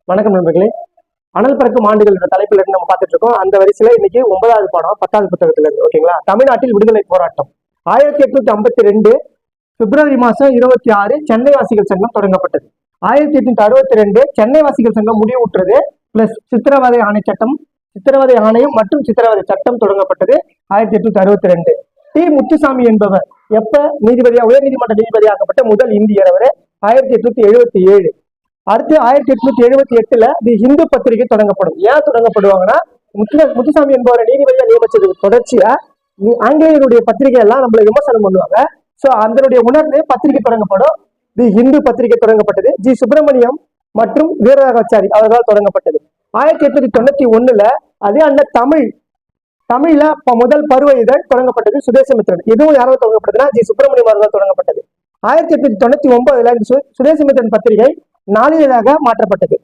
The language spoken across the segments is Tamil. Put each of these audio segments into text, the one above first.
வணக்கம் நண்பர்களே. அனல் பறக்கும் ஆண்டுகள் என்ற தலைப்பில் இருந்து நம்ம பார்த்துட்டு இருக்கோம். அந்த வரிசையில இன்னைக்கு 9வது பாடம் 10வது புத்தகத்துல இருந்து. ஓகேங்களா? தமிழ்நாட்டில் விடுதலை போராட்டம் 1852 பிப்ரவரி மாசம் 26 சென்னை வாசிகள் சங்கம் தொடங்கப்பட்டது. 1862 சென்னை வாசிகள் சங்கம் முடிவுற்றது. பிளஸ் சித்திரவதை ஆணை சட்டம், சித்திரவதை ஆணையம் மற்றும் சித்திரவதை சட்டம் தொடங்கப்பட்டது 1862. டி முத்துசாமி என்பவர் எப்ப நீதிபதியா உயர் நீதிமன்ற நீதிபதியாக்கப்பட்ட முதல் இந்தியர். அவர் 1877. அடுத்து 1878 தி ஹிந்து பத்திரிகை தொடங்கப்படும். ஏன் தொடங்கப்படுவாங்கன்னா, முத்துசாமி என்பவரை நீதிபதியா நியமிச்சதுக்கு தொடர்ச்சியா ஆங்கிலேயருடைய பத்திரிகை எல்லாம் நம்மளை விமர்சனம் பண்ணுவாங்க. சோ அதனுடைய உணர்ந்து பத்திரிகை தொடங்கப்படும். தி ஹிந்து பத்திரிகை தொடங்கப்பட்டது. ஜி சுப்பிரமணியம் மற்றும் வீரராகச்சாரி அவர்களால் தொடங்கப்பட்டது. 1891 அதே அந்த தமிழ்ல முதல் பருவ இதழ் தொடங்கப்பட்டது சுதேசமித்திரன். இதுவும் யாராவது தொடங்கப்பட்டதுன்னா ஜி சுப்பிரமணியம் அவர்களால் தொடங்கப்பட்டது. 1899 சுதேசமித்திரன் பத்திரிகை நாளிதழாக மாற்றப்பட்டது.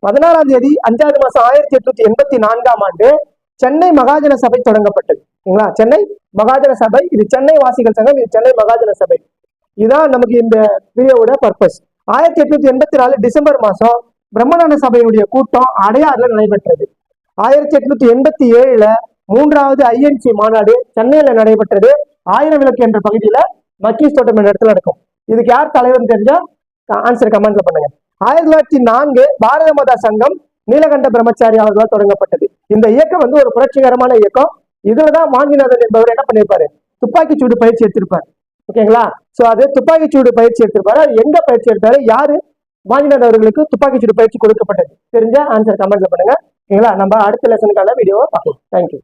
16ஆம் தேதி 5வது மாசம் 1884 சென்னை மகாஜன சபை தொடங்கப்பட்டது. சென்னை மகாஜன சபை, இது சென்னை வாசிகள் சங்கம், இது சென்னை மகாஜன சபை. இதுதான் நமக்கு இந்த வீடியோவோட பர்பஸ். 1884 டிசம்பர் மாசம் பிரம்மணான சபையினுடைய கூட்டம் அடையாறுல நடைபெற்றது. 1887 3வது ஐஎன்சி மாநாடு சென்னையில நடைபெற்றது. ஆயிரம் விளக்கு என்ற பகுதியில மக்கீஸ் தோட்டம் என்ற இடத்துல நடக்கும். இதுக்கு யார் தலைவர் தெரிஞ்சா ஆன்சர் கமெண்ட்ல பண்ணுங்க. 1904 பாரத மாதா சங்கம் நீலகண்ட பிரம்மச்சாரி அவர்களால் தொடங்கப்பட்டது. இந்த இயக்கம் ஒரு புரட்சிகரமான இயக்கம். இதுலதான் வாஞ்சிநாதன் என்பவர் என்ன பண்ணிருப்பாரு, துப்பாக்கி சூடு பயிற்சி எடுத்திருப்பாரு. ஓகேங்களா? சோ அது துப்பாக்கி சூடு பயிற்சி எடுத்திருப்பாரு. அது எங்க பயிற்சி எடுத்தாரு, யாரு வாஞ்சிநாதன் அவர்களுக்கு துப்பாக்கி சூடு பயிற்சி கொடுக்கப்பட்டது தெரிஞ்சா ஆன்சர் கமெண்ட்ல பண்ணுங்க. ஓகேங்களா? நம்ம அடுத்த லெசனுக்கான வீடியோவை பார்க்கலாம். தேங்க்யூ.